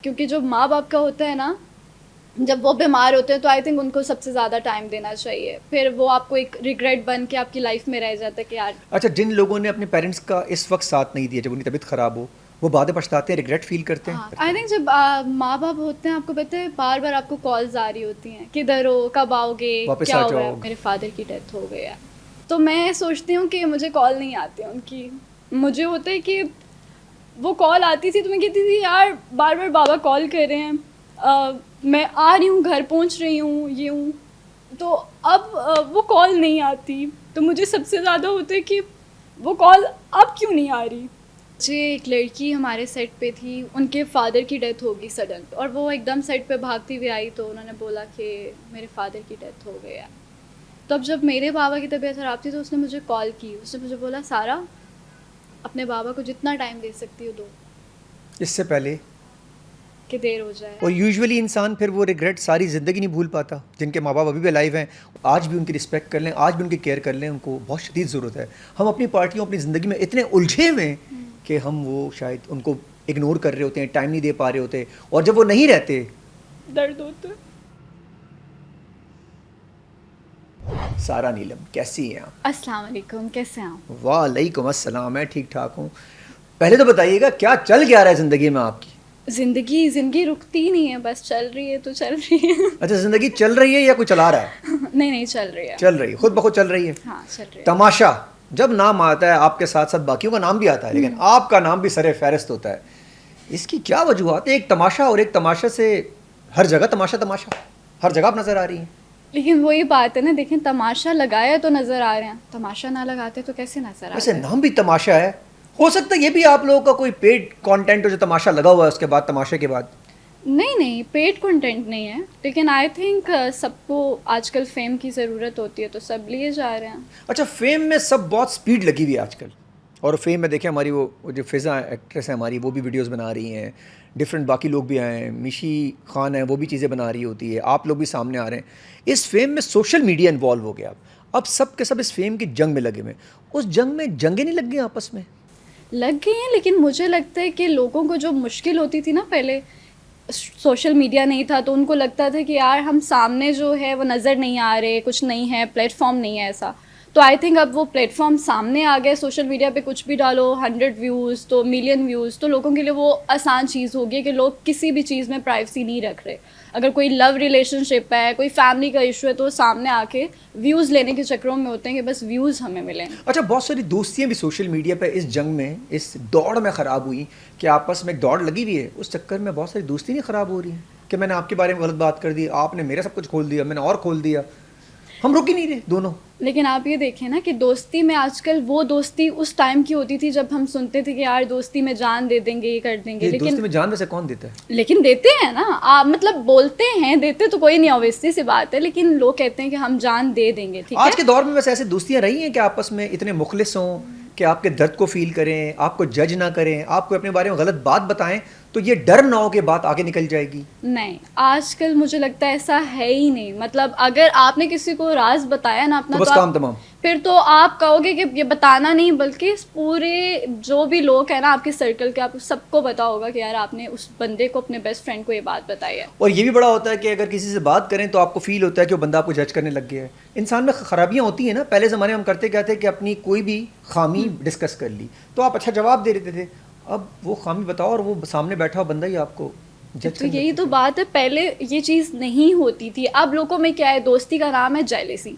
क्योंकि जो माँ बाप का होता है ना, जब वो बीमार होते हैं तो आई थिंक उनको सबसे ज़्यादा टाइम देना चाहिए, फिर वो आपको एक रिग्रेट बन के आपकी लाइफ में रह जाता है कि यार। अच्छा, जिन लोगों ने अपने पेरेंट्स का इस वक्त साथ नहीं दिया, जब उनकी तबीयत ख़राब हो, वो बाद में पछताते हैं, रिग्रेट फील करते हाँ, हैं? आई थिंक जब माँ बाप होते हैं, आपको पता है बार बार आपको कॉल्स आ रही होती हैं, किधर हो, कब आओगे, वापस क्या आ हो रहा है। जाओ। मेरे फादर की डेथ हो गई है, तो मैं सोचती हूँ कि मुझे कॉल नहीं आती है उनकी। मुझे होता है कि वो कॉल आती थी तो मैं कहती थी यार बार बार बाबा कॉल कर रहे हैं, मैं आ रही हूँ, घर पहुँच रही हूँ, ये हूँ। तो अब वो कॉल नहीं आती, तो मुझे सबसे ज़्यादा होता है कि वो कॉल अब क्यों नहीं आ रही। जी, एक लड़की हमारे सेट पे थी, उनके फादर की डेथ हो गई सडन, और वो एकदम सेट पे भागती हुई आई, तो उन्होंने बोला कि मेरे फादर की डेथ हो गई है। तो अब जब मेरे बाबा की तबीयत ख़राब थी तो उसने मुझे कॉल की, उसने मुझे बोला सारा अपने बाबा को जितना टाइम दे सकती हो दो, इससे पहले। कि देर हो जाए। और यूजुअली इंसान फिर वो रिग्रेट सारी ज़िंदगी नहीं भूल पाता। जिनके माँ बाप अभी भी अलाइव हैं, आज भी उनकी रिस्पेक्ट कर लें, आज भी उनकी केयर कर लें, उनको बहुत शदीद ज़रूरत है। हम अपनी पार्टियों, अपनी ज़िंदगी में इतने उलझे हुए हैं कि हम वो शायद उनको इग्नोर कर रहे होते हैं, टाइम नहीं दे पा रहे होते, और जब वो नहीं रहते। दर्द होता है। सारा नीलम, कैसी हैं आप? अस्सलाम वालेकुम, कैसे हैं आप? वालेकुम अस्सलाम, मैं ठीक ठाक हूँ। पहले तो बताइएगा क्या चल क्या रहा है ज़िंदगी में आपकी? ज़िंदगी रुकती ही नहीं है, बस चल रही है तो चल रही है। अच्छा, ज़िंदगी चल रही है या कोई चला रहा है? नहीं नहीं, चल रही है। चल रही है, खुद ब खुद चल रही है। हाँ, चल रही है। तमाशा, जब नाम आता है आपके साथ साथ बाकियों का नाम भी आता है, लेकिन आपका नाम भी सरे फहरिस्त होता है। इसकी क्या वजूहत है? एक तमाशा, और एक तमाशा से हर जगह तमाशा तमाशा, हर जगह आप नज़र आ रही हैं। लेकिन वही बात है ना, देखें तमाशा लगाया तो नज़र आ रहे हैं, तमाशा ना लगाते तो कैसे नज़र वैसे आते। नाम भी तमाशा है, हो सकता है ये भी आप लोगों का कोई पेड कंटेंट हो जो तमाशा लगा हुआ है उसके बाद, तमाशे के बाद। नहीं नहीं, पेड कंटेंट नहीं है, लेकिन आई थिंक सबको आजकल फेम की ज़रूरत होती है तो सब लिए जा रहे हैं। अच्छा, फेम में सब बहुत स्पीड लगी हुई है आजकल, और फेम में देखें हमारी वो जो फिज़ा एक्ट्रेस है हमारी, वो भी वीडियोस बना रही हैं, डिफरेंट बाकी लोग भी आए हैं, मिशी खान है वो भी चीज़ें बना रही होती है, आप लोग भी सामने आ रहे हैं। इस फेम में सोशल मीडिया इन्वॉल्व हो गया। अब सब के सब इस फेम की जंग में लगे हुए हैं। उस जंग में जंगें नहीं लग गई आपस में? लग गई हैं, लेकिन मुझे लगता है कि लोगों को जो मुश्किल होती थी ना, पहले सोशल मीडिया नहीं था तो उनको लगता था कि यार हम सामने जो है वो नज़र नहीं आ रहे, कुछ नहीं है, प्लेटफॉर्म नहीं है ऐसा। तो आई थिंक अब वो प्लेटफॉर्म सामने आ गए, सोशल मीडिया पे कुछ भी डालो 100 व्यूज़ तो मिलियन व्यूज़, तो लोगों के लिए वो आसान चीज़ हो गई कि लोग किसी भी चीज़ में प्राइवेसी नहीं रख रहे। अगर कोई लव रिलेशनशिप है, कोई फैमिली का इशू है, तो वो सामने आके व्यूज़ लेने के चक्करों में होते हैं कि बस व्यूज़ हमें मिलें। अच्छा, बहुत सारी दोस्तियाँ भी सोशल मीडिया पे इस जंग में, इस दौड़ में ख़राब हुई कि आपस में एक दौड़ लगी हुई है, उस चक्कर में बहुत सारी दोस्ती नहीं ख़राब हो रही हैं कि मैंने आपके बारे में गलत बात कर दी, आपने मेरा सब कुछ खोल दिया, मैंने और खोल दिया, हम रुक ही नहीं रहे दोनों। लेकिन आप ये देखें ना कि दोस्ती में आजकल वो दोस्ती उस टाइम की होती थी जब हम सुनते थे कि यार दोस्ती में जान दे देंगे, ये कर देंगे, ये लेकिन दोस्ती में जान वैसे कौन देता है? लेकिन देते हैं ना आप, मतलब बोलते हैं, देते तो कोई नहीं, ऑब्वियसली सी बात है, लेकिन लोग कहते हैं कि हम जान दे देंगे। ठीक आज है, के दौर में वैसे ऐसी दोस्तियाँ रही हैं कि आपस में इतने मुखलिस हों कि आपके दर्द को फील करें, आपको जज ना करें, आपको अपने बारे में गलत बात बताएं, तो ये डर ना हो कि बात आगे निकल जाएगी? नहीं, आजकल मुझे लगता है ऐसा है ही नहीं। मतलब अगर आपने किसी को राज बताया ना अपना, तो बस काम तमाम। फिर तो आप कहोगे कि ये बताना नहीं, बल्कि पूरे जो भी लोग हैं ना आपके सर्कल के, आप सबको पता होगा कि यार आपने उस बंदे को, अपने बेस्ट फ्रेंड को ये बात बताई है। और ये भी बड़ा होता है कि अगर किसी से बात करें तो आपको फील होता है कि वो बंदा आपको जज करने लग गया है। इंसान में खराबियाँ होती हैं ना, पहले ज़माने में हम करते क्या थे कि अपनी कोई भी खामी डिस्कस कर ली तो आप अच्छा जवाब दे देते थे। अब वो खामी बताओ और वो सामने बैठा हुआ बंदा ही आपको जज तो यही तो बात है, पहले ये चीज़ नहीं होती थी। अब लोगों में क्या है, दोस्ती का नाम है जेलेसी।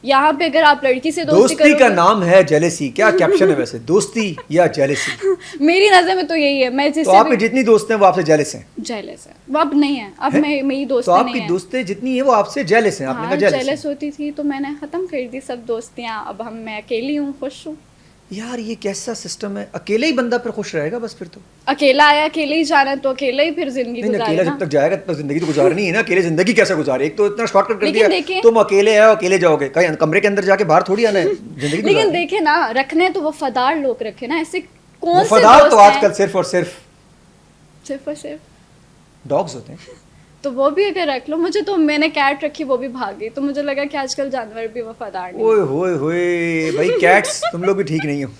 यहाँ पे अगर आप लड़की से दोस्ती का नाम है जेलेसी। क्या कैप्शन है वैसे, दोस्ती या जेलेसी? मेरी नज़र में तो यही है। मैं तो आपकी जितनी दोस्त हैं वो आपसे जेलस हैं? जेलस है, वो अब नहीं है, अब मेरी तो दोस्ती नहीं आपकी है। दोस्तें जितनी है वो आपसे जेलस हैं? आपने हाँ, कहा जेलस जेलस होती थी तो मैंने ख़त्म कर दी सब दोस्तियाँ। अब मैं अकेली हूँ, खुश हूँ। यार ये कैसा सिस्टम है? अकेले ही बंदा फिर खुश रहेगा बस? फिर तो अकेला आया, अकेले ही जाना, तो अकेले ही फिर जिंदगी नहीं, अकेला गुजारना। जब तक जाएगा तब तक जिंदगी तो गुजारनी है ना। अकेले जिंदगी कैसे गुजारे? एक तो इतना शॉर्टकट कर लेकिन दिया, देखिए- तुम अकेले आओ अकेले जाओगे, कहीं कमरे के अंदर जाके बाहर थोड़ी आना है जिंदगी लेकिन गुजारनी। देखे ना, रखने तो वफादार लोग रखे ना, ऐसे कौन से वफादार दोस्त तो हैं? आजकल सिर्फ और सिर्फ सिर्फ और सिर्फ डॉग्स होते हैं। तो वो भी अगर रख लो। मुझे तो, मैंने कैट रखी, वो भी भाग गई, तो मुझे लगा कि आजकल जानवर भी वफादार नहीं। ओए होए होए भाई, कैट्स तुम लोग भी ठीक नहीं हो।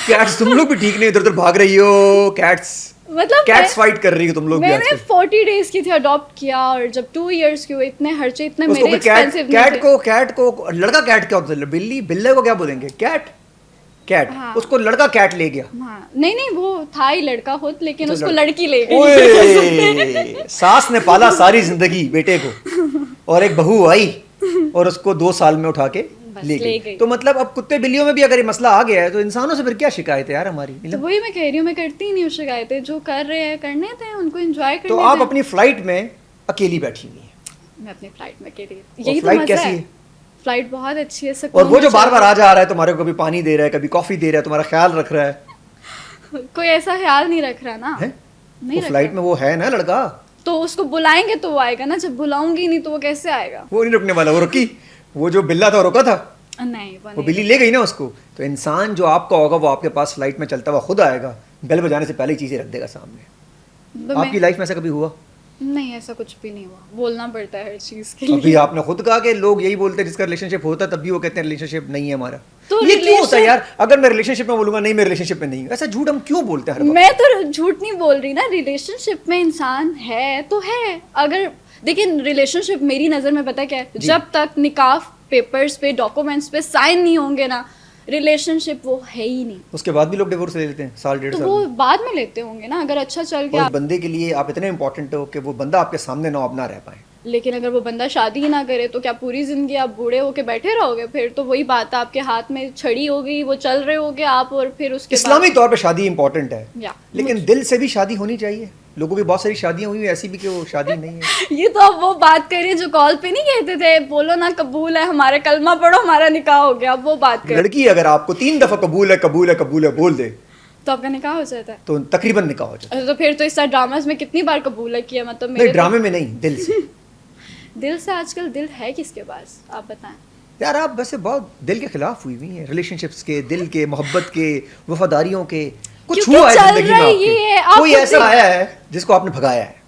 कैट्स तुम लोग भी ठीक नहीं, इधर उधर भाग रही हो कैट्स। मतलब कैट्स फाइट कर रही हो तुम लोग भी मैंने आजकल। 40 डेज की थी अडॉप्ट किया, और जब 2 इयर्स की हुई इतने खर्चे इतने उसको मेरे कैट एक्सपेंसिव नहीं कैट थे। को कैट को लड़का कैट क्या होता है? बिल्ली बिल्ले को क्या बोलेंगे? Cat cat. हाँ। उसको लड़का कैट ले गया। हाँ नहीं नहीं, वो था ही लड़का खुद, लेकिन तो उसको लड़- लड़की ले गई। ओए सास ने पाला सारी जिंदगी बेटे को, और एक बहू आई और उसको 2 साल में उठा के बस ले ले गई। गई। तो मतलब अब कुत्ते बिल्लियों में भी अगर ये मसला आ गया है तो इंसानों से फिर क्या शिकायत है यार हमारी? तो वही मैं कह रही हूँ, मैं करती ही नहीं हूँ शिकायतें, जो कर रहे हैं करने दें उनको, एंजॉय करने तो दें। आप अपनी फ्लाइट में अकेली बैठी हुई हैं, मैं अपनी फ्लाइट में अकेली, और यही तो फ्लाइट मजा कैसी है। है? फ्लाइट बहुत अच्छी है, और वो जो सुकून बार बार में आ जा रहा है तुम्हारे को, कभी पानी दे रहा है, कभी कॉफी दे रहा है, तुम्हारा ख्याल रख रहा है, चल- कोई ऐसा ख्याल नहीं रख रहा ना, हैं? नहीं वो रख फ्लाइट रहा। में वो है ना लड़का, तो उसको बुलाएंगे तो वो आएगा ना, जब बुलाऊंगी नहीं तो वो कैसे आएगा? वो नहीं रुकने वाला। वो रुकी, वो जो बिल्ला था वो रुका था, नहीं वो वो नहीं। बिल्ली ले गई ना उसको। तो इंसान जो आपका होगा वो आपके पास फ्लाइट में चलता हुआ खुद आएगा, बेल बजाने से पहले ही चीजें रख देगा सामने। तो आपकी लाइफ में ऐसा कभी हुआ? नहीं, ऐसा कुछ भी नहीं हुआ, बोलना पड़ता है हर चीज के लिए। अभी आपने खुद कहा कि लोग यही बोलते हैं जिसका रिलेशनशिप होता है तब भी वो कहते हैं रिलेशनशिप नहीं है हमारा। तो ये क्यों होता है relation- यार? अगर मैं रिलेशनशिप में बोलूंगा नहीं मैं रिलेशनशिप में नहीं हूँ, ऐसा झूठ हम क्यों बोलते हैं हर वक्त? मैं तो झूठ नहीं बोल रही ना, रिलेशनशिप में इंसान है तो है। अगर देखिए, रिलेशनशिप मेरी नज़र में पता क्या है, जी। जब तक निकाह पेपर्स पे डॉक्यूमेंट्स पे साइन नहीं होंगे ना, रिलेशनशिप वो है ही नहीं। उसके बाद भी लोग डिवोर्स ले लेते हैं साल डेढ़ तो साल वो में। बाद में लेते होंगे ना, अगर अच्छा चल और गया। उस बंदे के लिए आप इतने इंपॉर्टेंट हो कि वो बंदा आपके सामने ना अब ना रह पाए। लेकिन अगर वो बंदा शादी ही ना करे तो क्या पूरी जिंदगी आप बूढ़े होके बैठे रहोगे? फिर तो वही बात है, आपके हाथ में छड़ी हो गई, वो चल रहे होगे आप, और फिर उसके इस्लामी तौर पे शादी इंपॉर्टेंट है, या लेकिन दिल से भी शादी होनी चाहिए। लोगों की बहुत सारी शादियां हुई हैं ऐसी भी कि वो शादी नहीं है। ये तो अब वो बात करें जो कॉल पे नहीं कहते थे, बोलो ना कबूल है, हमारे कलमा पढ़ो हमारा निकाह हो गया, अब वो बात करें। लड़की अगर आपको 3 दफा कबूल है कबूल है कबूल है बोल दे तो आपका निकाह हो जाता है। तो तकरीबन निकाह हो जाता तो फिर तो इस ड्रामास में कितनी बार कबूल है किया, मतलब है। मेरे नहीं ड्रामे में नहीं, दिल से। दिल से। आजकल दिल है किसके पास, आप बताएं? यार आप वैसे बहुत दिल के खिलाफ हुई हुई हैं, रिलेशनशिप्स के, दिल के, मोहब्बत के, वफादारियों के। कुछ क्योंकि हुआ है चल जिंदगी में रहा है आपके? ये, आप कोई खुद ऐसा भी- आया है जिसको आपने भगाया है?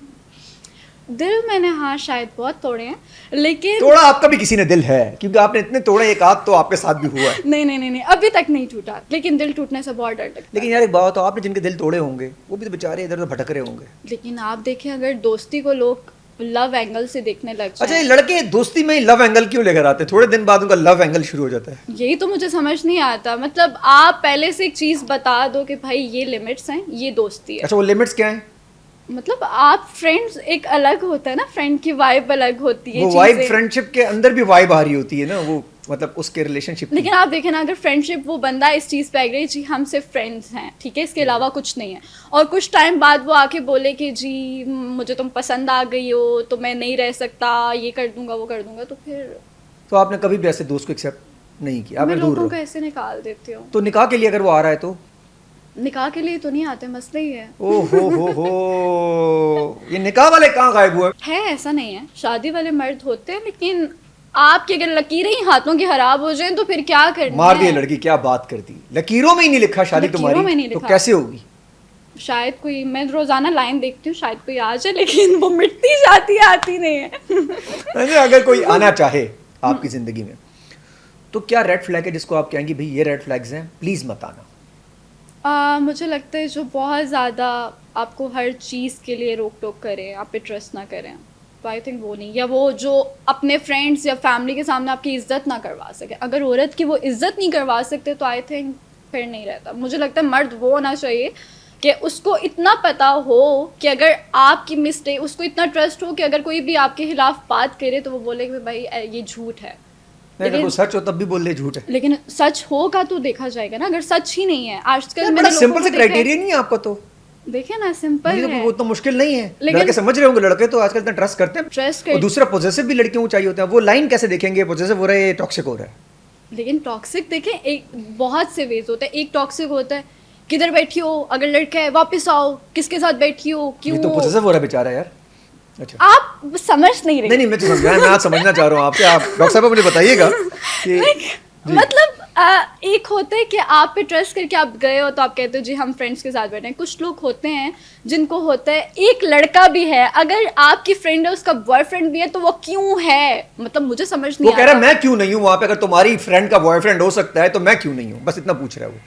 दिल मैंने हाँ शायद बहुत तोड़े हैं, लेकिन तोड़ा आपका भी किसी ने दिल है, क्योंकि आपने इतने तोड़े, एक आध तो आपके साथ भी हुआ है। नहीं नहीं नहीं नहीं, अभी तक नहीं टूटा, लेकिन दिल टूटने से बहुत डर लगता है। लेकिन यार एक बात, तो आपने जिनके दिल तोड़े होंगे वो भी तो बेचारे इधर उधर भटक रहे होंगे। लेकिन आप देखें, अगर दोस्ती को लोग लव एंगल से देखने लग अच्छा, जाएं, ये लड़के दोस्ती में ही लव एंगल क्यों लेकर आते हैं? थोड़े दिन बाद उनका लव एंगल शुरू हो जाता है। यही तो मुझे समझ नहीं आता। मतलब आप पहले से एक चीज बता दो कि भाई ये लिमिट्स हैं, ये दोस्ती है। अच्छा, वो लिमिट्स क्या हैं? मतलब आप फ्रेंड्स, एक अलग होता है ना, फ्रेंड की वाइब अलग होती है, वो वाइब चीजें। फ्रेंडशिप के अंदर भी वाइब आ रही होती है ना, वो मतलब उसके रिलेशनशिप। लेकिन आप देखें ना, अगर फ्रेंडशिप, वो बंदा इस चीज़ पे एग्री, जी हम सिर्फ फ्रेंड्स हैं, ठीक है, इसके अलावा कुछ नहीं है, और कुछ टाइम बाद वो आके बोले कि जी मुझे तुम पसंद आ गई हो तो मैं नहीं रह सकता, ये कर दूंगा वो कर दूंगा, तो फिर तो आपने कभी भी ऐसे दोस्त को एक्सेप्ट नहीं किया? मैं आपने दूर लोगों को रहो। ऐसे निकाल देती हूँ। तो निकाह के लिए अगर वो आ रहा है तो? निकाह के लिए तो नहीं आते, मसला ही है। ओ हो, ये निकाह वाले कहाँ गायब हुए? है ऐसा नहीं है, शादी वाले मर्द होते हैं, लेकिन आपकी अगर लकीरें ही हाथों की खराब हो जाएं तो फिर क्या करना मार दी है? लड़की, क्या बात करती, लकीरों में ही नहीं लिखा शादी लकीरों में तुम्हारी, नहीं तो लिखा। कैसे होगी? शायद कोई, मैं रोजाना लाइन देखती हूँ, शायद कोई आ जाए, लेकिन वो मिटती जाती है, आती नहीं है। अरे अगर कोई आना चाहे आपकी जिंदगी में तो क्या रेड फ्लैग है जिसको आप कहेंगे भाई ये रेड फ्लैग्स हैं, प्लीज मत आना? मुझे लगता है जो बहुत ज़्यादा आपको हर चीज़ के लिए रोक टोक करें, आप पे ट्रस्ट ना करें, तो आई थिंक वो नहीं, या वो जो अपने फ्रेंड्स या फैमिली के सामने आपकी इज्जत ना करवा सके। अगर औरत की वो इज्जत नहीं करवा सकते तो आई थिंक फिर नहीं रहता। मुझे लगता है मर्द वो होना चाहिए कि उसको इतना पता हो कि अगर आपकी मिस्टेक, उसको इतना ट्रस्ट हो कि अगर कोई भी आपके खिलाफ बात करे तो वो बोले कि भाई ये झूठ है। नहीं, अगर वो सच हो तब भी बोल दे झूठ है। लेकिन सच होगा तो देखा जाएगा ना, अगर सच ही नहीं है। आजकल यार, मैंने बड़ा लोगों सिंपल को से देखा है- क्राइटेरिया नहीं है आपका तो? देखे ना, सिंपल नहीं, है। तो वो तो मुश्किल नहीं है, लेकिन- लड़के समझ रहे होंगे, लड़के तो आजकल इतना ट्रस्ट करते हैं। ट्रस्ट और कर, दूसरा पॉजिटिव भी लड़कियों को चाहिए होता है, वो लाइन कैसे देखेंगे पॉजिटिव हो रहा है टॉक्सिक हो रहा है? लेकिन टॉक्सिक देखें, एक बहुत से वेज होते हैं। एक टॉक्सिक होता है किधर बैठी हो, अगर लड़का है वापस आओ, किसके साथ बैठी हो, ये क्यों? तो पॉजिटिव हो रहा है बेचारा यार। अच्छा, आप समझ नहीं रहे। नहीं मैं तो समझ रहा, मैं आज समझना चाह रहा हूँ आपसे, आप डॉक्टर साहब मुझे बताइएगा कि मतलब एक होता है कि आप पे ट्रस्ट करके आप गए हो तो आप कहते हो जी हम फ्रेंड्स के साथ बैठे हैं। कुछ लोग होते हैं जिनको होता है एक लड़का भी है, अगर आपकी फ्रेंड है उसका बॉयफ्रेंड भी है तो वो क्यों है, मतलब मुझे समझ नहीं वो कह रहा है आता। मैं क्यों नहीं हूँ वहां पे, अगर तुम्हारी फ्रेंड का बॉयफ्रेंड हो सकता है तो मैं क्यों नहीं हूँ, बस इतना पूछ रहा है वो।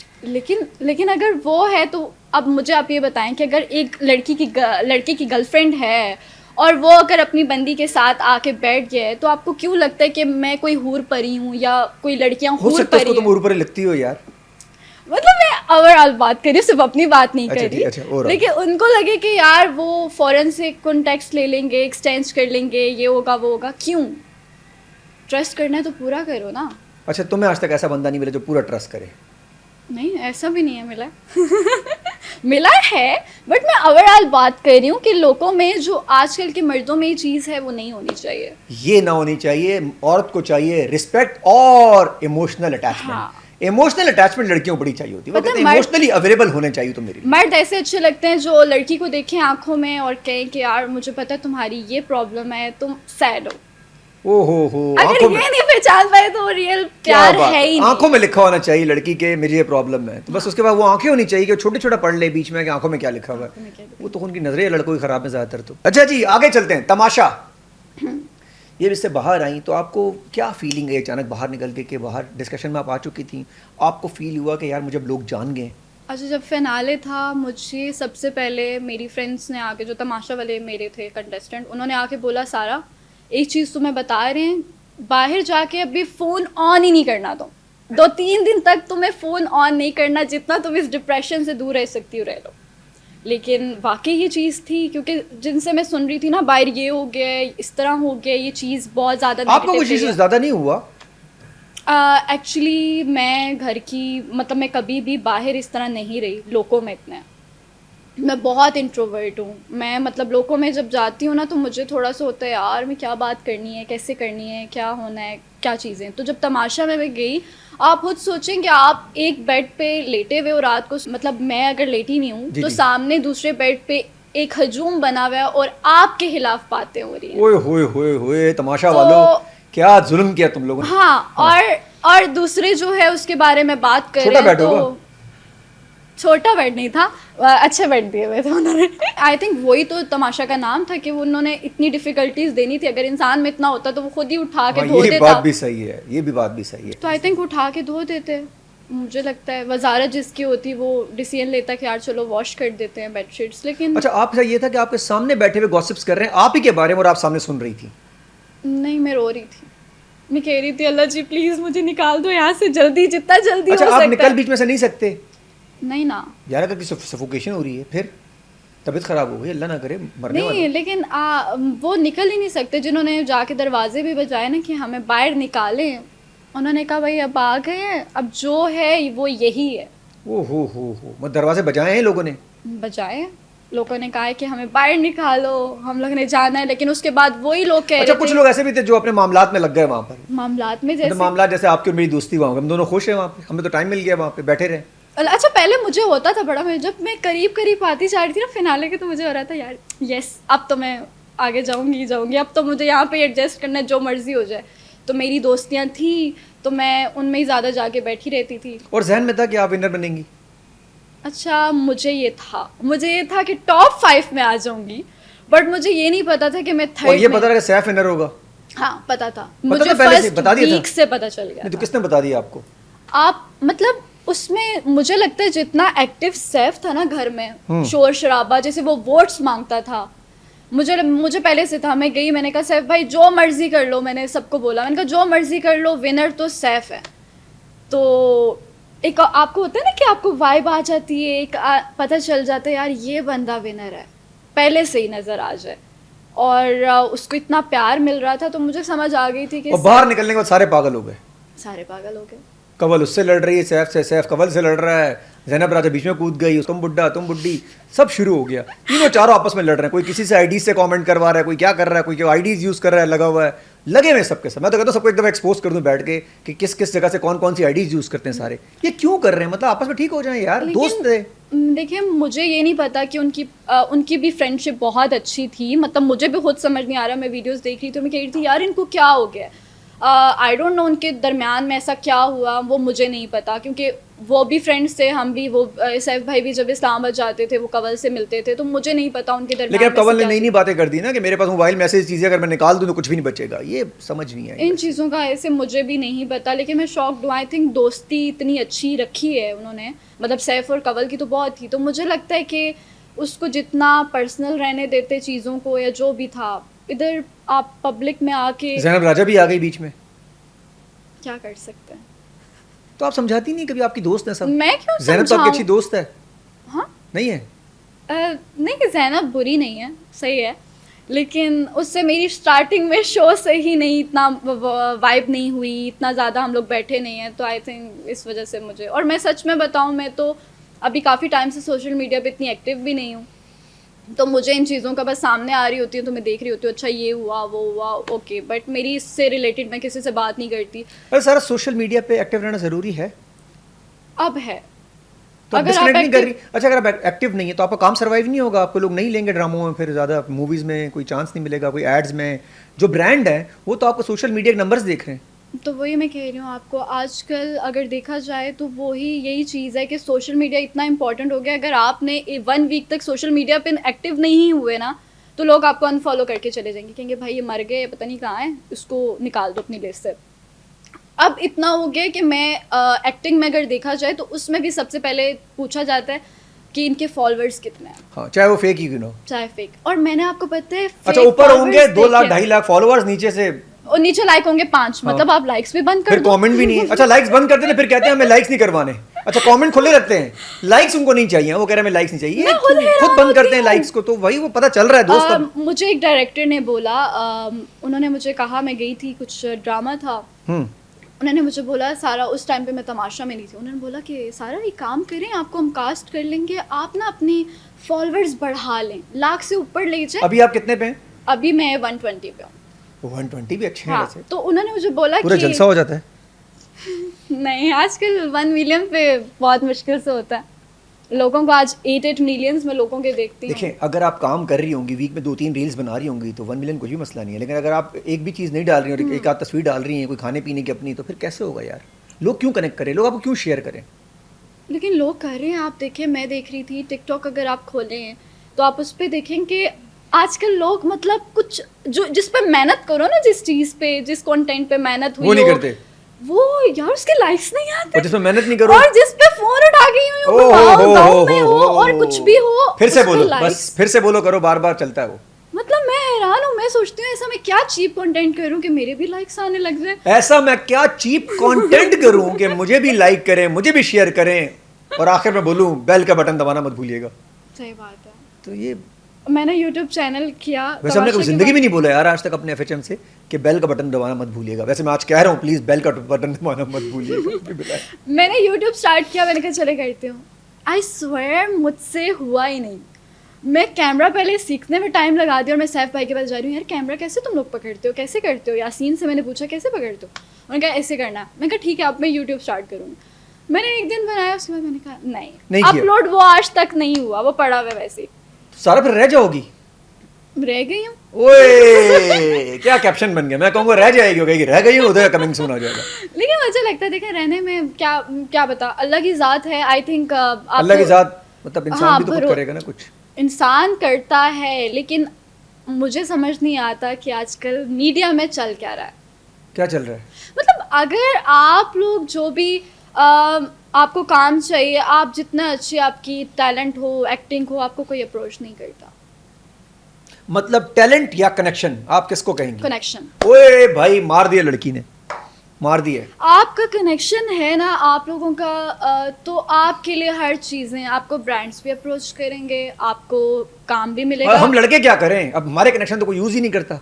लेकिन अगर वो है तो अब मुझे आप ये बताएं कि अगर एक लड़के की गर्लफ्रेंड है और वो अगर अपनी बंदी के साथ आके बैठ गया है तो आपको क्यों लगता है कि मैं कोई हूर परी हूँ या कोई लड़कियां हो हूर सकता है परी उसको तुम हैं? ऊपर लगती हो यार। मतलब मैं ओवरऑल बात कर रही हूँ, सिर्फ अपनी बात नहीं अच्छा, कर ठीक, रही। अच्छा, overall। लेकिन उनको लगे कि यार वो फौरन से कॉन्टेक्ट ले लेंगे, एक्सचेंज कर लेंगे, ये होगा वो होगा। क्यों? ट्रस्ट करना है तो पूरा करो ना। अच्छा, तुम्हें आज तक ऐसा बंदा नहीं मिला जो पूरा ट्रस्ट करे? नहीं, ऐसा भी नहीं है मिला। मिला है, बट मैं ओवरऑल बात कर रही हूँ कि लोगों में जो आजकल के मर्दों में ये चीज़ है वो नहीं होनी चाहिए। ये ना होनी चाहिए। औरत को चाहिए रिस्पेक्ट और इमोशनल अटैचमेंट। हाँ। इमोशनल अटैचमेंट लड़कियों को बड़ी चाहिए होती है। वो पता कहते है, हैं इमोशनली अवेलेबल होने चाहिए तुम मेरे लिए। मर्द ऐसे अच्छे लगते हैं जो लड़की को देखें आंखों में और कहें कि यार मुझे पता है तुम्हारी ये प्रॉब्लम है, तुम सैड हो। ओ हो अगर आंखों में ये नहीं पहचान पाए तो रियल क्या प्यार बात है ही नहीं। आंखों में लिखा होना चाहिए लड़की के मेरी ये प्रॉब्लम है, तो बस उसके बाद वो आंखें होनी चाहिए कि छोटे छोटा पढ़ ले बीच में कि आंखों में क्या लिखा हुआ आंखों में क्या है। लिखा वो तो उनकी नजरें लड़कों की खराब है ज्यादातर तो। अच्छा जी, आगे चलते हैं। तमाशा, ये इससे बाहर आई तो आपको क्या फीलिंग है अचानक बाहर निकल के? कि बाहर डिस्कशन में आप आ चुकी थी, आपको फील हुआ कि यार मुझे अब लोग जान गए? अच्छा, जब फिनाले था मुझे सबसे पहले मेरी फ्रेंड्स ने आके, जो तमाशा वाले मेरे थे कंटेस्टेंट, उन्होंने आके बोला सारा एक चीज़ तुम्हें बता रहे हैं, बाहर जाके अभी फ़ोन ऑन ही नहीं करना। तुम 2-3 दिन तक तुम्हें फ़ोन ऑन नहीं करना, जितना तुम इस डिप्रेशन से दूर रह सकती हो रह लो। लेकिन वाकई ये चीज़ थी, क्योंकि जिनसे मैं सुन रही थी ना बाहर ये हो गया, इस तरह हो गया, ये चीज़ बहुत ज़्यादा आपको कुछ चीज़ ज़्यादा नहीं हुआ? एक्चुअली मैं घर की, मतलब मैं कभी भी बाहर इस तरह नहीं रही लोगों में इतने। मैं बहुत इंट्रोवर्ट हूँ। मैं मतलब लोगों में जब जाती हूँ ना तो मुझे थोड़ा सा होता है यार मैं क्या बात करनी है, कैसे करनी है, क्या होना है, क्या चीज़ें। तो जब तमाशा में मैं गई, आप खुद सोचें कि आप एक बेड पे लेटे हुए हो रात को, मतलब मैं अगर लेटी नहीं हूँ तो सामने दूसरे बेड पे एक हजूम बना हुआ है और आपके खिलाफ बातें हो रही हैं। ओए होए होए होए, तमाशा वालों क्या जुल्म किया तुम लोगों ने। हाँ, और दूसरे जो है उसके बारे में बात करें छोटा बेड तो होगा? छोटा बेड नहीं था, अच्छे बेड दिए हुए थे उन्होंने। आई थिंक वही तो तमाशा का नाम था कि उन्होंने इतनी डिफिकल्टीज देनी थी। अगर इंसान में इतना होता तो वो खुद ही उठा के धो ये देता। बात भी सही है, ये भी बात भी सही है। तो आई थिंक उठा के धो देते। मुझे लगता है वजारत जिसकी होती वो डिसीजन लेता कि यार चलो वॉश कर देते हैं बेडशीट्स। लेकिन अच्छा, आपका ये था कि आपके सामने बैठे हुए गॉसिप्स कर रहे हैं आप ही के बारे में और आप सामने सुन रही थी? नहीं, मैं रो रही थी। मैं कह रही थी अल्लाह जी प्लीज मुझे निकाल दो यहाँ से जल्दी, जितना जल्दी अच्छा, हो आप सकता निकल है। बीच में से नहीं सकते? नहीं ना यार, अगर किसी सफोकेशन हो रही है फिर तबीयत खराब हो गई, अल्लाह ना करे मरने वाला। नहीं, लेकिन वो निकल ही नहीं सकते। जिन्होंने जाके दरवाजे भी बजाए ना कि हमें बाहर निकालें, उन्होंने कहा भाई अब आ गए हैं, अब जो है वो यही है। ओ हो, मतलब दरवाजे बजाए हैं लोगों ने? बजाए, लोगों ने कहा है कि हमें बाहर निकालो, हम लोग ने जाना है। लेकिन उसके बाद वही लोग कह अच्छा, रहे कुछ थे लोग ऐसे भी थे जो अपने मामलात में लग गए वहाँ पर। मामलात में, मतलब जैसे मामला जैसे आपकी और मेरी दोस्ती वहाँ, हम दोनों खुश हैं वहाँ पे, हमें तो टाइम मिल गया वहाँ पे बैठे रहे। अच्छा पहले मुझे होता था बड़ा, मैं जब मैं करीब आती जा रही थी ना फिनाले के, तो मुझे हो रहा था यार यस अब तो मैं आगे जाऊंगी, अब तो मुझे यहाँ पे एडजस्ट करना है, जो मर्जी हो जाए। तो मेरी दोस्तियाँ थी तो मैं उनमें ही ज़्यादा जाके बैठी रहती थी। और जहन में था कि आप विनर बनेंगी? अच्छा, मुझे ये था कि टॉप 5 में आ जाऊंगी, बट मुझे ये नहीं पता था कि मैं थर्ड। और ये पता लगा सैफ विनर होगा? हाँ पता था पता मुझे, था पहले से, फर्स्ट बता दिया था? वीक से पता चल गया नहीं तो था। किसने बता दिया आपको? आप मतलब उसमें मुझे लगता है जितना एक्टिव सैफ था ना घर में, शोर शराबा, जैसे वो वोट्स मांगता था, मुझे पहले से था। मैं गई, मैंने कहा सैफ भाई जो मर्जी कर लो, मैंने सबको बोला, मैंने कहा जो मर्जी कर लो, विनर तो सैफ है। तो एक आपको होता है ना कि आपको वाइब आ जाती है, एक पता चल जाता है यार ये बंदा विनर है, पहले से ही नज़र आ जाए। और उसको इतना प्यार मिल रहा था तो मुझे समझ आ गई थी कि और बाहर निकलने के बाद सारे पागल हो गए। सारे पागल हो गए। कवल उससे लड़ रही है सैफ से, सैफ कवल से लड़ रहा है, ज़ैनब राजा बीच में कूद गई, तुम बुड्ढा तुम बुड्ढी, सब शुरू हो गया। तीनों चारों आपस में लड़ रहे हैं, कोई किसी से आईडी से कमेंट करवा रहा है, कोई क्या कर रहा है, कोई आईडीज यूज़ कर रहा है, लगा हुआ है, लगे हुए सबके सब। मैं तो कहता हूँ सबको एकदम एक्सपोज कर दूं बैठ के कि किस किस जगह से कौन कौन सी आईडीज यूज़ करते हैं सारे। ये क्यों कर रहे हैं? मतलब आपस में ठीक हो जाए यार, दोस्त है। देखिए मुझे ये नहीं पता कि उनकी भी फ्रेंडशिप बहुत अच्छी थी। मतलब मुझे भी खुद समझ नहीं आ रहा, मैं वीडियोस देख रही थी तो मैं कह रही थी यार इनको क्या हो गया। आई डोंट नो उनके दरमियान में ऐसा क्या हुआ, वो मुझे नहीं पता, क्योंकि वो भी फ्रेंड्स थे, हम भी, वो सैफ भाई भी जब इस्लामाबाद जाते थे वो कंवल से मिलते थे, तो मुझे नहीं पता उनके दरमियान लेकिन अब में कंवल ने ऐसी नई क्या नई बातें कर दी ना कि मेरे पास मोबाइल मैसेज चीज़ें अगर मैं निकाल दूँ तो कुछ भी नहीं बचेगा, ये समझ नहीं आई। इन चीज़ों का ऐसे मुझे भी नहीं पता, लेकिन मैं शॉक्ड हूँ। आई थिंक दोस्ती इतनी अच्छी रखी है उन्होंने, मतलब सैफ और कंवल की तो बहुत थी, तो मुझे लगता है कि उसको जितना पर्सनल रहने देते चीज़ों को या जो भी था, इधर आप पब्लिक में आके ज़ैनब राजा भी आ गई बीच में, क्या कर सकते हैं। तो आप समझाती नहीं कभी, आपकी दोस्त है सब। मैं क्यों ज़ैनब तो आपकी अच्छी समझाऊं? दोस्त है, हाँ, नहीं है? नहीं, ज़ैनब बुरी नहीं है, सही है, लेकिन उससे मेरी स्टार्टिंग में शो से ही नहीं इतना वाइब नहीं हुई, इतना ज़्यादा हम लोग बैठे नहीं हैं, तो आई थिंक इस वजह से मुझे, और मैं सच में बताऊं, मैं तो अभी काफ़ी टाइम से सोशल मीडिया पे इतनी एक्टिव भी नहीं हूँ, तो मुझे इन चीज़ों का बस सामने आ रही होती है तो मैं देख रही होती हूँ, अच्छा ये हुआ वो हुआ, ओके, बट मेरी इससे रिलेटेड मैं किसी से बात नहीं करती। अरे सारा सोशल मीडिया पे एक्टिव रहना ज़रूरी है? अब है, तो आप अगर आप डिस्कनेक्ट नहीं कर रही? active- अच्छा, अगर आप एक्टिव नहीं है तो आपका काम सर्वाइव नहीं होगा, आपको लोग नहीं लेंगे ड्रामों में, फिर ज़्यादा मूवीज़ में कोई चांस नहीं मिलेगा, कोई एड्स में। जो ब्रांड है वो तो आपको सोशल मीडिया के नंबर्स देख रहे हैं। तो वही मैं कह रही हूँ आपको, आजकल अगर देखा जाए तो वही यही चीज़ है कि सोशल मीडिया इतना इंपॉर्टेंट हो गया, अगर आपने 1 वीक तक सोशल मीडिया पे एक्टिव नहीं हुए ना, तो लोग आपको अनफॉलो करके चले जाएंगे, कहेंगे भाई ये मर गए, पता नहीं कहाँ है, इसको निकाल दो अपनी लिस्ट से। अब इतना हो गया कि मैं एक्टिंग में अगर देखा जाए तो उसमें भी सबसे पहले पूछा जाता है कि इनके फॉलोअर्स कितने हैं, हाँ, चाहे वो फेक ही क्यों ना हो। चाहे फेक, और मैंने आपको पता है अच्छा, fake ऊपर होंगे followers 2 लाख देखे हैं। 2.5 लाख फॉलोअर्स, नीचे से और नीचे लाइक होंगे 5, मतलब आप लाइक्स भी बंद कर फिर दो। कमेंट भी नहीं है। अच्छा, लाइक्स बंद करते हैं फिर कहते हैं हमें लाइक्स नहीं करवाने। अच्छा, कमेंट खुले रखते हैं, लाइक्स उनको नहीं चाहिए, वो कह रहे हैं हमें लाइक्स नहीं चाहिए, मैं खुद हैरान खुद बंद करते होती हैं हूँ। लाइक्स को, तो वही वो पता चल रहा है दोस्त अब। मुझे एक डायरेक्टर ने बोला, उन्होंने मुझे कहा, मैं गई थी, कुछ ड्रामा था, उन्होंने मुझे बोला, सारा उस टाइम पे मैं तमाशा में नहीं थी, उन्होंने बोला कि सारा एक काम करें, आपको हम कास्ट कर लेंगे, आप ना अपनी फॉलोअर्स बढ़ा लें, लाख से ऊपर ले जाए। अभी आप कितने पे हैं? अभी मैं 120 पे हूँ। 120 भी अच्छे हैं हाँ, वैसे, तो उन्होंने मुझे बोला पूरा कि जलसा हो जाता है। नहीं, आजकल 1 मिलियन पे बहुत मुश्किल से होता है, लोगों को आज 8 मिलियंस में लोगों के देखती हूँ। देखिए, अगर आप काम कर रही होंगी, वीक में 2-3 रील्स बना रही होंगी तो 1 मिलियन कोई भी मसला नहीं है, लेकिन अगर आप एक भी चीज़ नहीं डाल रही हो, एक आध तस्वीर डाल रही हैं कोई खाने पीने की अपनी, तो फिर कैसे होगा यार? लोग क्यों कनेक्ट करें, लोग आपको क्यों शेयर करें? लेकिन लोग कर रहे हैं, आप देखिए, मैं देख रही थी टिकटॉक, अगर आप खोलें तो आप उस पर देखेंगे आजकल लोग, मतलब कुछ जो जिस पे मेहनत करो ना, जिस चीज़ पे, जिस कंटेंट पे मेहनत हुई वो नहीं हो, करते, वो यार उसके लाइक्स नहीं आते, और जिसमें मेहनत नहीं करो, और जिस पे फोन उठा के यूं ओ बताओ, गाँव में हो और कुछ भी हो, फिर से उस पे बोलो, likes। बस फिर से बोलो, करो, बार बार चलता है वो। मतलब मैं हैरान हूँ, मैं सोचती हूँ ऐसा मैं क्या चीप कंटेंट करूँ कि मेरे भी लाइक्स आने लग जाए। ऐसा मैं क्या चीप कंटेंट करूं कि मुझे भी लाइक करें, मुझे भी शेयर करें, और आखिर में बोलूं बेल का बटन दबाना मत भूलिएगा। सही बात है। तो ये मैंने यूट्यूब चैनल किया, वैसे हमने कभी तमाशा के जिंदगी बाद- में नहीं बोला यार आज तक अपने एफएचएम से कि बेल का बटन दबाना मत भूलिएगा। वैसे मैं आज कह रहा हूँ, प्लीज बेल का बटन दबाना मत भूलिएगा। मैंने यूट्यूब स्टार्ट किया, मैंने कहा चले करती हूँ, आई स्वेयर मुझसे हुआ ही नहीं। मैं कैमरा पहले सीखने में टाइम लगा दिया, और मैं सैफ भाई के पास जा रही हूँ, यार कैमरा कैसे तुम लोग पकड़ते हो, कैसे करते हो? यासीन से मैंने पूछा कैसे पकड़ते हो, उन्होंने कहा ऐसे करना है। मैंने कहा ठीक है, अब मैं यूट्यूब स्टार्ट करूँगी। मैंने एक दिन बनाया, उसके बाद मैंने कहा नहीं किया। अपलोड वो आज तक नहीं हुआ, वो पड़ा हुआ है वैसे ही, सारा फिर रह जाओगी। रह गई हूँ। ओए क्या कैप्शन बन गया, मैं कहूँगा रह जाएगी, हो गई रह गई हूँ, उधर कमिंग सून आ जाएगा। लेकिन मुझे लगता है देखें, रहने में क्या क्या बता, अल्लाह की ज़ात है, आई थिंक अल्लाह की ज़ात, मतलब इंसान हाँ, भी तो खुद करेगा ना कुछ। इंसान करता है, लेकिन मुझे समझ नहीं आता कि आजकल मीडिया में चल क्या रहा है। क्या चल रहा है? मतलब अगर आप लोग जो भी आपको काम चाहिए, आप जितना अच्छी आपकी टैलेंट हो, एक्टिंग हो, आपको कोई अप्रोच नहीं करता। मतलब टैलेंट या कनेक्शन, आप किसको कहेंगे? कनेक्शन। ओए भाई, मार दिया लड़की ने, मार दिया। आपका कनेक्शन है ना आप लोगों का, तो आपके लिए हर चीज़ें, आपको ब्रांड्स भी अप्रोच करेंगे, आपको काम भी मिलेगा। और हम लड़के क्या करें, अब हमारे कनेक्शन तो कोई यूज ही नहीं करता।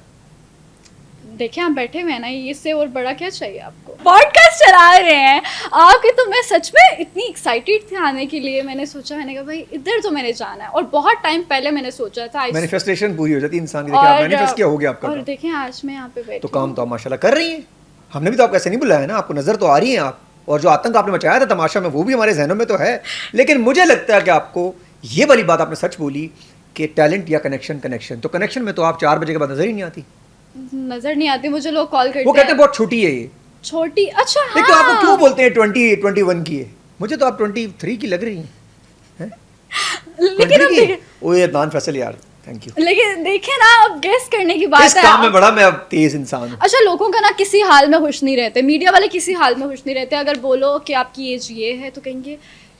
देखिए आप बैठे हुए हैं ना, इससे और बड़ा क्या चाहिए आपको? पॉडकास्ट चला रहे हैं आपके, तो मैं सच में इतनी एक्साइटेड थी आने के लिए। मैंने सोचा, मैंने कहा भाई इधर तो मैंने जाना है, और बहुत टाइम पहले मैंने सोचा था। मैनिफेस्टेशन पूरी हो जाती है इंसान की। देखिए आप मैनिफेस्ट किया, हो गया आपका और काम। देखें आज मैं यहाँ पे बैठी तो काम तो आप माशाल्लाह कर रही हैं, हमने भी तो आपको ऐसे नहीं बुलाया ना, आपको नजर तो आ रही हैं आप, और जो आतंक आपने मचाया था तमाशा में, वो भी हमारे जहनों में तो है। लेकिन मुझे लगता है कि आपको ये वाली बात आपने सच बोली कि टैलेंट या कनेक्शन। तो कनेक्शन में तो आप 4 बजे के बाद नजर ही नहीं आती। नजर नहीं आती मुझे, लोग कॉल करते वो कहते हैं हैं बहुत छोटी है ये। छोटी। अच्छा नहीं तो आपको हाँ, क्यों बोलते हैं 21 की है? मुझे तो आप 23 की लग रही हैं। हैं? लेकिन 20 अब की? देखिए, ओए अदनान फैसल यार, थैंक यू। लेकिन देखिए ना, अब गेस करने की बात इस है। काम में बड़ा मैं अब तेज इंसान हूँ। अच्छा, लोगों का ना किसी हाल में खुश नहीं रहते, मीडिया वाले किसी हाल में खुश नहीं रहते। अगर बोलो कि आपकी एज ये है तो कहेंगे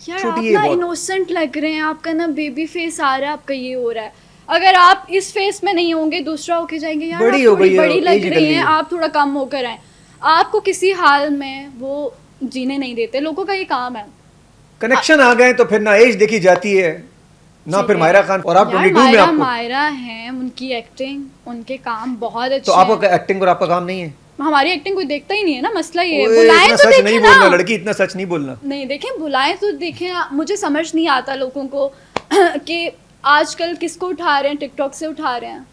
यार छोटी आप है ना बहुत। इनोसेंट लग रहे हैं, आपका ना बेबी फेस आ रहा है, आपका ये हो रहा है। अगर आप इस फेस में नहीं होंगे, दूसरा होके जाएंगे यार बड़ी आप हो थोड़ी गई है, बड़ी लग एज निकल रही गई हैं, है। आप थोड़ा कम होकर आए। आपको किसी हाल में वो जीने नहीं देते, लोगों का ये काम है। कनेक्शन आ गए तो फिर ना एज देखी जाती है ना सही फिर कह रहे मायरा हैं। खान, और आप यार 22 में मायरा आपको, मायरा हैं, उनकी एक्टिंग, उनके काम बहुत तो अच्छे हैं। आपका एक्टिंग और आपका काम नहीं है? हमारी एक्टिंग कोई देखता ही नहीं है ना, मसला ये है। ओए बुलाएं इतना तो सच देखे नहीं ना। बोलना लड़की, इतना सच नहीं बोलना। नहीं देखें, बुलाएं तो देखें ना। मुझे समझ नहीं आता लोगों को कि आजकल किसको उठा रहे हैं, टिकटॉक से उठा रहे हैं।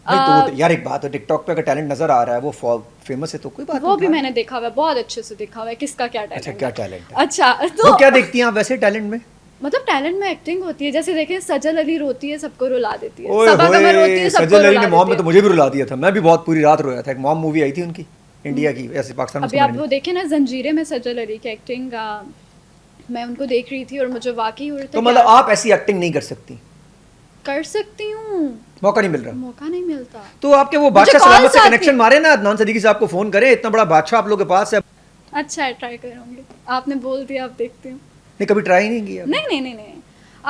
नहीं तो अ, यार एक बात है, टिकटॉक पे अगर टैलेंट नजर आ रहा है, वो फेमस है तो कोई बात वो नहीं, भी उठा मैंने देखा हुआ है, बहुत अच्छे से देखा हुआ है किसका क्या अच्छा टैलेंट क्या है। टैलेंट है? अच्छा वो तो क्या देखती हैं आप वैसे टैलेंट में? मतलब टैलेंट में एक्टिंग होती है। जैसे देखें, सजल अली रोती है सबको रुला देती है, ओए सबा कमर रोती होए, है सबको सजल अली रुला ने मॉम देती में तो है। मुझे भी रुला दिया था, मैं भी बहुत पूरी रात रोया था। एक मॉम मूवी आई थी उनकी, इंडिया की, ऐसे पाकिस्तान में अभी उसको आप मैंने वो नहीं। देखें ना, जंजीरें में सजल अली की एक्टिंग, मैं उनको देख रही थी और मुझे वाकई हो रहा था तो कि मतलब यार आप ऐसी एक्टिंग नहीं कर सकती, कर सकती हूँ, मौका नहीं मिल रहा? मौका नहीं मिलता। तो आपके वो मुझे बादशाह कॉल्स सलामत से आती कनेक्शन मारे ना, अदनान सदीकी साहब को फोन करें, इतना बड़ा बादशाह आप लोग के पास है। अच्छा है, ट्राई करूँगी। आपने बोल दिया, आप देखती हूँ। नहीं कभी ट्राई नहीं किया? नहीं नहीं नहीं नहीं,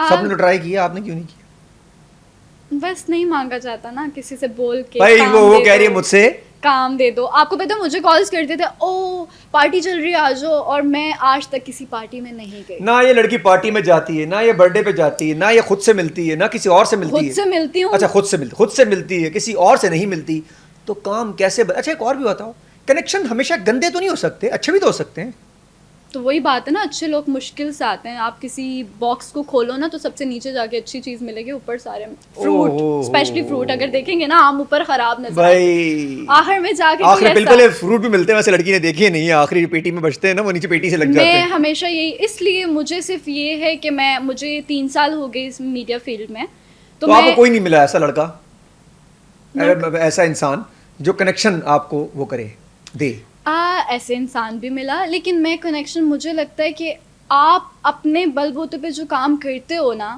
सबने तो आप ट्राई किया, आपने क्यों नहीं किया? बस नहीं मांगा जाता ना किसी से बोल के भाई काम वो दे कह रही दो, है मुझसे, काम दे दो। आपको पता है मुझे कॉल्स करते थे, ओ पार्टी चल रही है आ जाओ, और मैं आज तक किसी पार्टी में नहीं गई। ना ये लड़की पार्टी में जाती है, ना ये बर्थडे पे जाती है, ना ये खुद से मिलती है, ना किसी और से मिलती खुद है। से मिलती हूँ। अच्छा खुद से मिलती है, किसी और से नहीं मिलती, तो काम कैसे अच्छा एक और भी बताओ, कनेक्शन हमेशा गंदे तो नहीं हो सकते, अच्छे भी तो हो सकते हैं। तो वही बात है ना, अच्छे लोग मुश्किल से आते हैं। आप किसी बॉक्स को खोलो ना तो सबसे नीचे जाके अच्छी चीज मिलेगी, ऊपर सारे फ्रूट, ओहो। स्पेशली फ्रूट अगर देखेंगे ना, आम ऊपर खराब नजर आते हैं। भाई आखिर में जाके कोई आखिर ऐसा, बिल्कुल ये फ्रूट भी मिलते हैं वैसे, लड़की ने देखी है नहीं है, आखिरी पेटी में बचते हैं ना, वो नीचे पेटी से लग जाते मैं हैं। हमेशा यही, इसलिए मुझे सिर्फ ये है कि मुझे 3 साल हो गए इस मीडिया फील्ड में, तो मैं आपको कोई नहीं मिला ऐसा लड़का, लड़का- ऐसा इंसान जो कनेक्शन आपको वो करे, दे? ऐसे इंसान भी मिला, लेकिन मैं कनेक्शन, मुझे लगता है कि आप अपने बलबूते पे जो काम करते हो ना,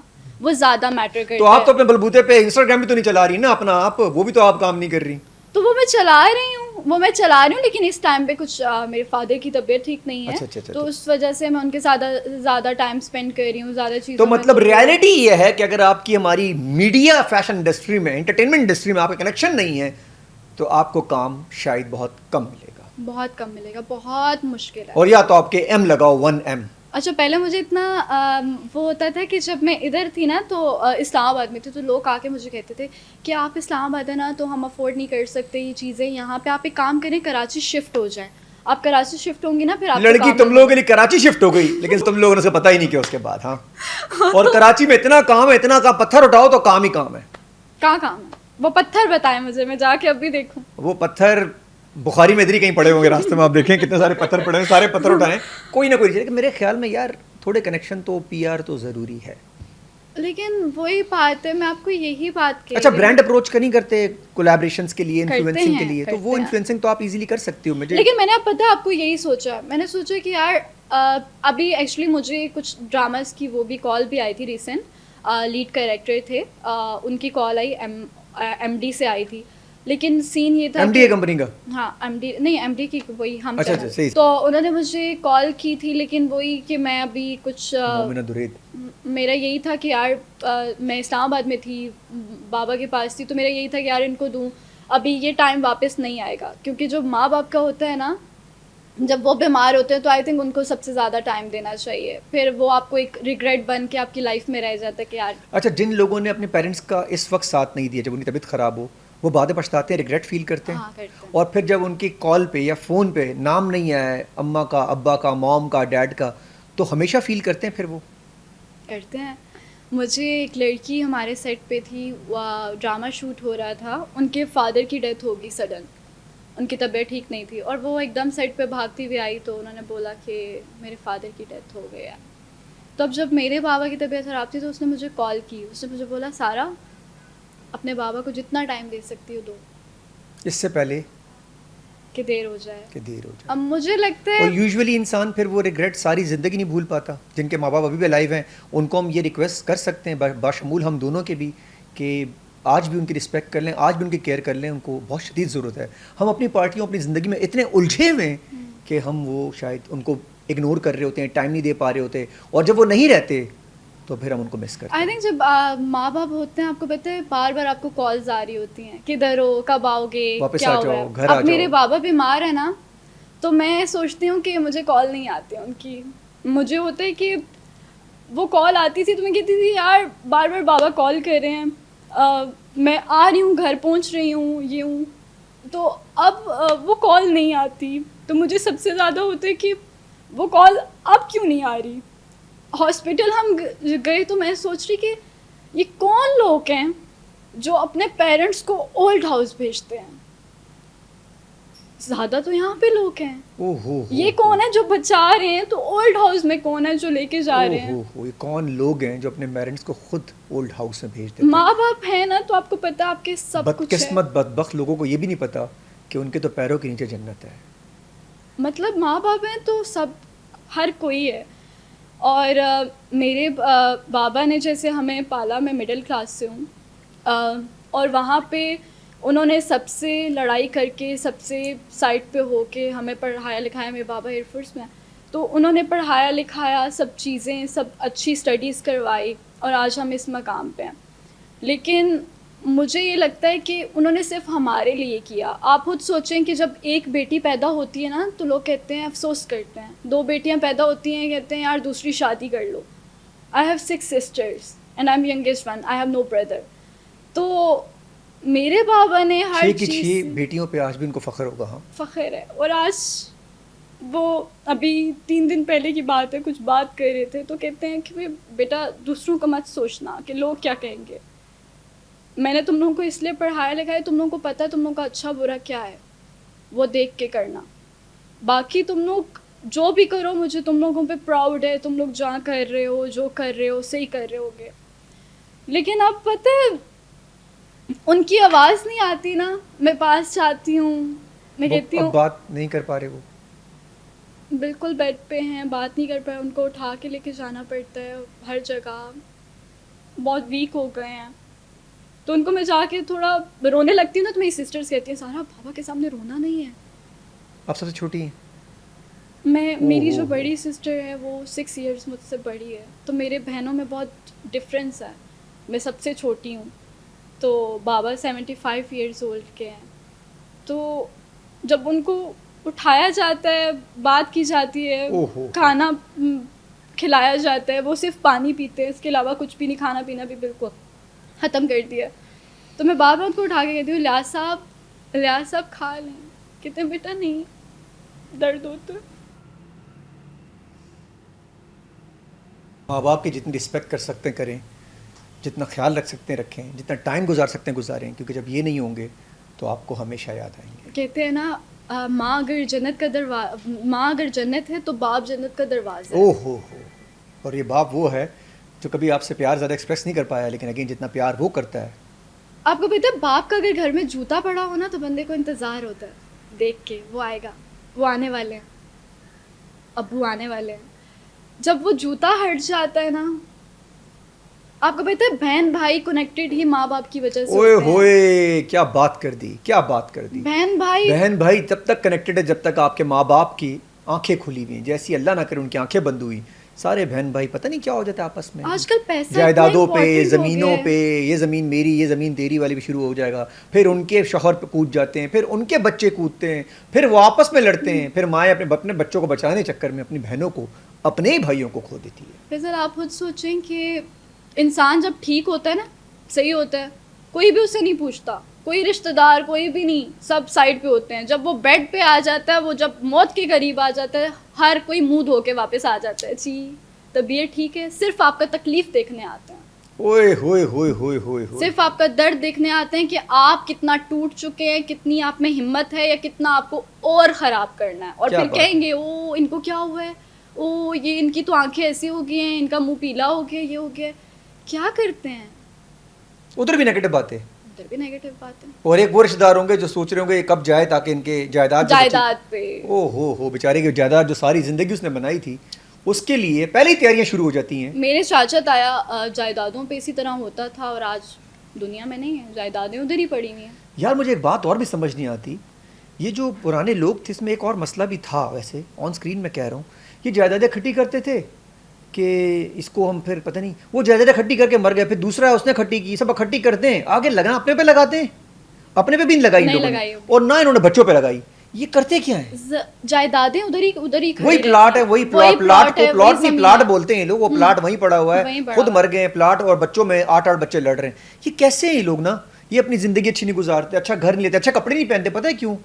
वो ज़्यादा मैटर करता तो है। आप तो अपने बलबूते पे इंस्टाग्राम भी तो नहीं चला रही ना अपना आप, वो भी तो आप काम नहीं कर रही। तो वो मैं चला रही हूँ, लेकिन इस टाइम पे कुछ मेरे फादर की तबीयत ठीक नहीं है। अच्छा, तो उस वजह से मैं उनके साथ ज़्यादा टाइम स्पेंड कर रही हूँ, ज़्यादा चीज़ों तो में। मतलब रियलिटी ये है कि अगर आपकी हमारी मीडिया फैशन इंडस्ट्री में, एंटरटेनमेंट इंडस्ट्री में आपका कनेक्शन नहीं है, तो आपको काम शायद बहुत कम मिलेगा, बहुत कम मिलेगा, बहुत मुश्किल है। और या तो आपके एम लगाओ 1M। अच्छा, पहले मुझे इतना वो होता था कि जब मैं इधर थी ना, तो इस्लामाबाद में थी, तो लोग आके मुझे कहते थे कि आप इस्लामाबाद है ना, तो हम अफोर्ड नहीं कर सकते ये चीज़ें यहाँ पे, आप एक काम करें कराची शिफ्ट हो जाएं। आप कराची शिफ्ट होंगी ना, फिर आपको लड़की काम तुम मिलेगा। लोगों के लिए कराची शिफ्ट हो गई, लेकिन तुम लोगों ने उसे पता ही नहीं किया उसके बाद। हाँ और कराची में इतना काम है, इतना काम, पत्थर उठाओ तो काम ही काम है। कहाँ काम है? वो पत्थर बताएं मुझे, मैं जाके अभी देखूँ। वो पत्थर बुखारी में इधर ही कहीं पड़े होंगे रास्ते में, आप देखें कितने सारे पत्थर पड़े हैं, सारे पत्थर उठाएं, कोई ना कोई चीज़। मेरे ख्याल में यार थोड़े कनेक्शन तो, PR तो ज़रूरी है। लेकिन वही बात है, मैं आपको यही बात कह अच्छा रही हूँ। ब्रांड अप्रोच का नहीं करते कोलैबोरेशंस के लिए, करते इन्फ्लुएंसिंग के हैं, लिए? तो करते वो हैं। इन्फ्लुएंसिंग तो आप इजीली कर सकती हो। मुझे लेकिन मैंने, अब पता है आपको, यही सोचा, मैंने सोचा कि यार अभी एक्चुअली मुझे कुछ ड्रामास की वो भी कॉल भी आई थी रिसेंट, लीड कैरेक्टर थे, उनकी कॉल आई, MD से आई थी। लेकिन सीन ये था MD है कंपनी का? हाँ MD नहीं, MD की वही हम अच्छा, चैनल। सही। तो उन्होंने मुझे कॉल की थी, लेकिन वही कि मैं अभी कुछ मोमिना दुरैद। मेरा यही था कि यार मैं इस्लामाबाद में थी, बाबा के पास थी, तो मेरा यही था कि यार इनको दूँ, अभी ये टाइम वापस नहीं आएगा। क्योंकि जो माँ बाप का होता है ना, जब वो बीमार होते हैं तो आई थिंक उनको सबसे ज़्यादा टाइम देना चाहिए, फिर वो आपको एक रिग्रेट बन के आपकी लाइफ में रह जाता है कि यार। अच्छा, जिन लोगों ने अपने पेरेंट्स का इस वक्त साथ नहीं दिया, जब उनकी तबीयत ख़राब हो, वो बाद में पछताते हैं, रिग्रेट फील करते हैं। हाँ, करते हैं। और फिर जब उनकी कॉल पे या फ़ोन पे नाम नहीं आया है अम्मा का, अब्बा का, मॉम का, डैड का, तो हमेशा फील करते हैं फिर वो। करते हैं। मुझे एक लड़की हमारे सेट पे थी, ड्रामा शूट हो रहा था, उनके फादर की डेथ हो गई सडन, उनकी तबीयत ठीक नहीं थी, और वो एकदम सेट पे भागती हुई आई, तो उन्होंने बोला कि मेरे फादर की डेथ हो गई है। तो अब जब मेरे बाबा की तबीयत ख़राब थी, तो उसने मुझे कॉल की, उसने मुझे बोला सारा, अपने बाबा को जितना टाइम दे सकती हो दो, इससे पहले कि देर हो जाए। कि देर हो जाए। अब मुझे लगता है और यूजुअली इंसान फिर वो रिग्रेट सारी ज़िंदगी नहीं भूल पाता। जिनके माँ बाप अभी भी अलाइव हैं उनको हम ये रिक्वेस्ट कर सकते हैं बाशमूल हम दोनों के भी कि आज भी उनकी रिस्पेक्ट कर लें, आज भी उनकी केयर कर लें। उनको बहुत शदीद ज़रूरत है। हम अपनी पार्टियों अपनी ज़िंदगी में इतने उलझे हुए हैं कि हम वो शायद उनको इग्नोर कर रहे होते हैं, टाइम नहीं दे पा रहे होते, और जब वो नहीं रहते तो फिर हम उनको मिस करते आई हैं। थिंक जब माँ बाप होते हैं, आपको पता है बार बार आपको कॉल्स आ रही होती हैं, किधर हो, कब आओगे, वापस क्या आ हो रहा जाओ, है। घर आ अब मेरे जाओ। बाबा बीमार है ना, तो मैं सोचती हूँ कि मुझे कॉल नहीं आती उनकी। मुझे होता है कि वो कॉल आती थी तो मैं कहती थी यार बार बार बाबा कॉल कर रहे हैं, मैं आ रही हूँ, घर पहुँच रही हूँ, ये हूँ। तो अब वो कॉल नहीं आती, तो मुझे सबसे ज़्यादा होता है कि वो कॉल अब क्यों नहीं आ रही। हॉस्पिटल हम गए तो मैं सोच रही कि ये कौन लोग हैं जो अपने पेरेंट्स को ओल्ड हाउस भेजते हैं। ज़्यादा तो यहाँ पे लोग हैं। ओहो, ये कौन है जो बचा रहे हैं, तो ओल्ड हाउस में कौन है जो लेके जा रहे हैं। ओहो, ये कौन लोग हैं जो अपने पेरेंट्स को खुद ओल्ड हाउस में भेज देते हैं। माँ बाप है ना, तो आपको पता है आपके सब कुछ है। बदकिस्मत बदबख्त लोगों को ये भी नहीं पता कि उनके तो पैरों के नीचे जन्नत है। मतलब माँ बाप हैं तो सब, हर कोई है। और मेरे बाबा ने जैसे हमें पाला, मैं मिडिल क्लास से हूँ, और वहाँ पे उन्होंने सबसे लड़ाई करके, सबसे साइड पे होके हमें पढ़ाया लिखाया। मेरे बाबा एयरफोर्स में हैं, तो उन्होंने पढ़ाया लिखाया, सब चीज़ें, सब अच्छी स्टडीज़ करवाई, और आज हम इस मकाम पे हैं। लेकिन मुझे ये लगता है कि उन्होंने सिर्फ हमारे लिए किया। आप खुद सोचें कि जब एक बेटी पैदा होती है ना, तो लोग कहते हैं, अफसोस करते हैं। 2 बेटियां पैदा होती हैं, कहते हैं यार दूसरी शादी कर लो। I have 6 sisters and I am youngest one, I have no brother. तो मेरे बाबा ने हर 6 की चीज़ 6 बेटियों पे आज भी उनको फ़ख्र होगा। हाँ, फ़ख्र है। और आज वो अभी 3 दिन पहले की बात है, कुछ बात कर रहे थे, तो कहते हैं कि भाई बेटा दूसरों का मत सोचना कि लोग क्या कहेंगे। मैंने तुम लोगों को इसलिए पढ़ाया लिखाया, तुम लोगों को पता है तुम लोगों का अच्छा बुरा क्या है, वो देख के करना। बाकी तुम लोग जो भी करो, मुझे तुम लोगों पे प्राउड है। तुम लोग जहाँ कर रहे हो, जो कर रहे हो, सही कर रहे होगे। लेकिन अब पता है उनकी आवाज़ नहीं आती ना। मैं पास चाहती हूँ, मैं कहती अब हूँ बात नहीं कर पा रहे वो। बिल्कुल बेड पे हैं, बात नहीं कर पाए, उनको उठा के लेके जाना पड़ता है हर जगह, बहुत वीक हो गए हैं। तो उनको मैं जाके थोड़ा रोने लगती हूँ ना, तो मेरी सिस्टर्स कहती हैं सारा बाबा के सामने रोना नहीं है। आप सबसे छोटी हैं? मेरी जो ओहो। बड़ी सिस्टर है वो 6 इयर्स मुझसे बड़ी है, तो मेरे बहनों में बहुत डिफरेंस है। मैं सबसे छोटी हूँ, तो बाबा 75 इयर्स ओल्ड के हैं। तो जब उनको उठाया जाता है, बात की जाती है, ओहो। खाना खिलाया जाता है, वो सिर्फ पानी पीते हैं, इसके अलावा कुछ भी नहीं, खाना पीना भी बिल्कुल ख़त्म कर दिया। तो मैं बार बार उनको उठा के कहती हूँ लिहाज साहब खा लें। कहते हैं बेटा नहीं, दर्द होता है। माँ बाप की जितनी रिस्पेक्ट कर सकते हैं करें, जितना ख्याल रख सकते हैं रखें, जितना टाइम गुजार सकते हैं गुजारें, क्योंकि जब ये नहीं होंगे तो आपको हमेशा याद आएंगे। कहते हैं ना, माँ अगर जन्नत है तो बाप जन्नत का दरवाज़ा है। ओहो हो। और ये बाप वो है जो कभी आपसे प्यार ज़्यादा एक्सप्रेस नहीं कर पाया, लेकिन अगेन जितना प्यार वो करता है। आपको पता है बाप का अगर घर में जूता पड़ा हो ना, तो बंदे को इंतज़ार होता है देख के, वो आएगा, वो आने वाले हैं, अब्बू आने वाले हैं। जब वो जूता हट जाता है ना, आपको पता है बहन भाई कनेक्टेड ही माँ बाप की वजह से ओए होते हैं। होए, क्या बात कर दी, क्या बात कर दी। बहन भाई तब तक कनेक्टेड है जब तक आपके माँ बाप की आंखें खुली हुई हैं। जैसी अल्लाह ना करे उनकी आंखें बंद हुई, सारे बहन भाई पता नहीं क्या हो जाता है आपस में। आजकल पैसा जायदादों इतना पे, important हो ज़मीनों गया है। पे, ये ज़मीन मेरी, ये ज़मीन तेरी वाली भी शुरू हो जाएगा। फिर उनके शौहर पे कूद जाते हैं, फिर उनके बच्चे कूदते हैं, फिर वो आपस में लड़ते हैं, फिर माएँ अपने बच्चों को बचाने चक्कर में अपनी बहनों को, अपने ही भाइयों को खो देती है। फैसल आप खुद सोचें कि इंसान जब ठीक होता है ना, सही होता है, कोई भी उससे नहीं पूछता, कोई रिश्तेदार कोई भी नहीं, सब साइड पे होते हैं। जब वो बेड पे आ जाता है, वो जब मौत के करीब आ जाता है, हर कोई मुंह धो के वापस आ जाता है, जी तबीयत ठीक है, सिर्फ आपका तकलीफ देखने आते हैं, ओए होए होए होए होए होए। सिर्फ आपका दर्द देखने आते हैं कि आप कितना टूट चुके हैं, कितनी आप में हिम्मत है, या कितना आपको और ख़राब करना है। और क्या फिर बात। कहेंगे ओ इनको क्या हुआ है, ओ ये इनकी तो आंखें ऐसी हो गई हैं, इनका मुंह पीला हो गया, ये हो गया। क्या करते हैं? उधर भी नेगेटिव बातें। फिर भी नेगेटिव बात है। और एक वो रिश्तेदार होंगे जो सोच रहे होंगे ये कब जाए ताकि इनके जायदाद पे ओ हो बेचारे की जायदाद जो सारी ज़िंदगी उसने बनाई थी उसके लिए पहले ही तैयारियां शुरू हो जाती हैं। मेरे चाचा ताया जायदादों पे इसी तरह होता था और आज दुनिया में नहीं है, जायदादें उधर ही पड़ी हुई हैं। यार मुझे एक बात और भी समझ नहीं आती, ये जो पुराने लोग थे इसमें एक और मसला भी था, वैसे ऑन स्क्रीन में कह रहा हूँ, ये जायदादें इकट्ठी करते थे कि इसको हम फिर पता नहीं वो जायदादें इकट्ठी करके मर गए, फिर दूसरा उसने इकट्ठी की, सब इकट्ठी करते हैं, आगे लगना अपने पे लगाते हैं, अपने पे भी नहीं लगाई इन नहीं लोगों लगाई। ने, और ना इन्होंने बच्चों पे लगाई। ये करते क्या है? जायदादें उधर ही वही खड़ी प्लाट है, वही प्लाट, प्लाट को है, प्लॉट वही नहीं ज़मीन प्लाट है। बोलते हैं लोग, वो प्लाट वहीं पड़ा हुआ वहीं है, पड़ा खुद हुआ मर गए हैं प्लाट, और बच्चों में 8-8 बच्चे लड़ रहे हैं। ये कैसे हैं ये लोग ना, ये अपनी जिंदगी अच्छी नहीं गुजारते, अच्छा घर नहीं लेते, अच्छा कपड़े नहीं पहनते, पता है क्यों?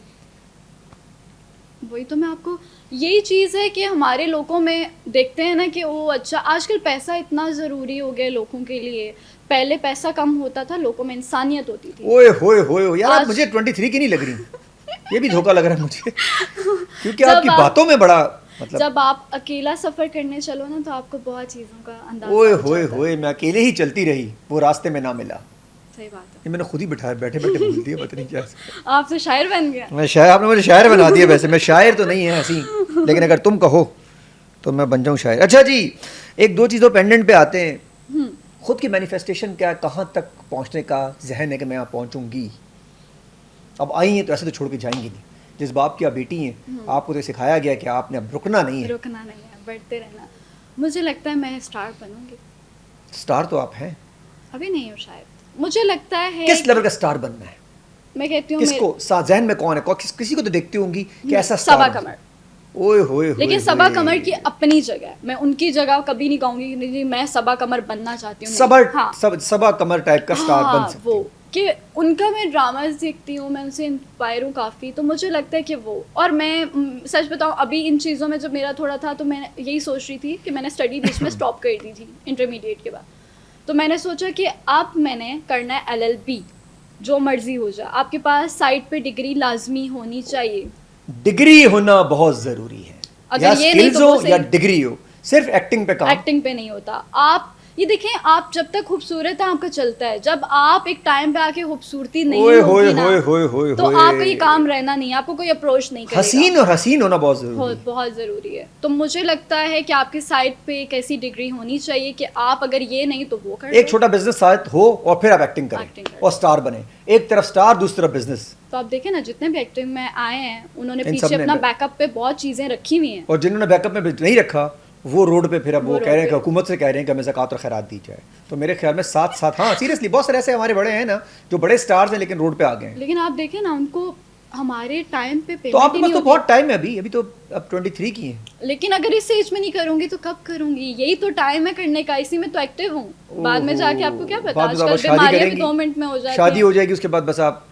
वही तो मैं आपको, यही चीज़ है कि हमारे लोगों में देखते हैं ना कि वो अच्छा, आजकल पैसा इतना ज़रूरी हो गया लोगों के लिए। पहले पैसा कम होता था, लोगों में इंसानियत होती थी। ओए होए होए होए, यार आप आज- मुझे 23 की नहीं लग रही, ये भी धोखा लग रहा है मुझे, क्योंकि जब आपकी आप- बातों में बड़ा मतलब। जब आप अकेला सफ़र करने चलो ना तो आपको बहुत चीज़ों का अंदाज़ा ओए हो होए जाता है। होए, मैं अकेले ही चलती रही, वो रास्ते में ना मिला, सही बात है। ये मैंने खुद ही बिठाया, बैठे बैठे बोल दिया, पता नहीं क्या। आप तो शायर बन गया। मैं शायर, आपने मुझे शायर बना दिया, वैसे मैं शायर तो नहीं है ऐसी, लेकिन अगर तुम कहो तो मैं बन जाऊँ शायर। अच्छा जी, एक दो चीज़ों पेंडेंट पे आते हैं, खुद की मैनिफेस्टेशन क्या, कहाँ तक पहुँचने का जहन है कि मैं यहाँ पहुँचूँगी? अब आई हैं तो ऐसे तो छोड़ के जाएंगी नहीं, जिस बाप की आप बेटी हैं, आपको तो सिखाया गया कि आपने अब रुकना नहीं है। रुकना नहीं है, बढ़ते रहना। मुझे लगता है मैं स्टार बनूंगी। स्टार तो आप हैं, अभी नहीं हूँ शायद, मुझे लगता है। किस लेवल का स्टार बनना है? मैं कहती हूँ किसको जहन में कौन है, किसी को तो देखती होंगी कि ऐसा सबा स्टार। कमर। ओए होए होए, लेकिन सबा कमर की अपनी जगह है, मैं उनकी जगह कभी नहीं कहूंगी कि नहीं मैं सबा कमर बनना चाहती हूँ। सबर, हाँ, सबा कमर टाइप का स्टार बन हाँ, सकती वो हूँ। कि उनका मैं ड्रामास देखती हूँ, मैं उनसे इंस्पायर हूँ काफ़ी, तो मुझे लगता है कि वो, और मैं सच बताऊँ अभी इन चीज़ों में जब मेरा थोड़ा था तो मैं यही सोच रही थी कि मैंने स्टडी बीच में स्टॉप कर दी थी इंटरमीडिएट के बाद। तो मैंने सोचा कि अब मैंने करना है LLB, जो मर्जी हो जाए, आपके पास साइड पे डिग्री लाजमी होनी चाहिए। डिग्री होना बहुत ज़रूरी है, अगर या ये नहीं स्किल्स तो वो हो या सही- डिग्री हो, सिर्फ एक्टिंग पे काम। एक्टिंग पे नहीं होता। आप ये देखें, आप जब तक खूबसूरत है आपका चलता है, जब आप एक टाइम पे आके खूबसूरती नहीं ओए होए होगी ना होए होए होए तो होए। आपका ये काम रहना नहीं, आपको कोई अप्रोच नहीं करेगा। हसीन और हसीन होना बहुत ज़रूरी बहुत है। बहुत ज़रूरी है। तो मुझे लगता है कि आपके साइड पे एक ऐसी डिग्री होनी चाहिए कि आप अगर ये नहीं तो वो कर एक लो। छोटा बिजनेस साथ हो और फिर आप एक्टिंग Acting करें करें। और स्टार बने, एक तरफ स्टार दूसरी तरफ बिजनेस। तो आप देखें ना जितने भी एक्टिंग में आए हैं उन्होंने इन पीछे सब ने अपना बैकअप पे बहुत चीज़ें रखी हुई हैं। और जिन्होंने बैकअप में नहीं रखा वो रोड पे फिर अब वो वो कह रोड रहे हैं कि पे। हुकूमत से कह रहे हैं कि हमें ज़कात और खैरात दी जाए। तो मेरे ख्याल में साथ साथ, हाँ सीरियसली बहुत सारे ऐसे हमारे बड़े हैं ना जो बड़े स्टार्स हैं लेकिन रोड पे आ गए हैं। लेकिन आप देखें ना उनको हमारे टाइम पे तो पेमेंट आपके ही पास नहीं तो होती। बहुत टाइम है, अभी तो अब 23 की हैं। लेकिन अगर इस एज में नहीं करूंगी तो कब करूंगी? यही तो टाइम है करने का, इसी में तो एक्टिव हूँ। बाद में जाके आपको क्या पता, बाद में तो आप आजकल शादी बीमारियां भी करेंगी, 2 मिनट में हो जाती शादी हैं। हो जाएगी उसके बाद बस आप।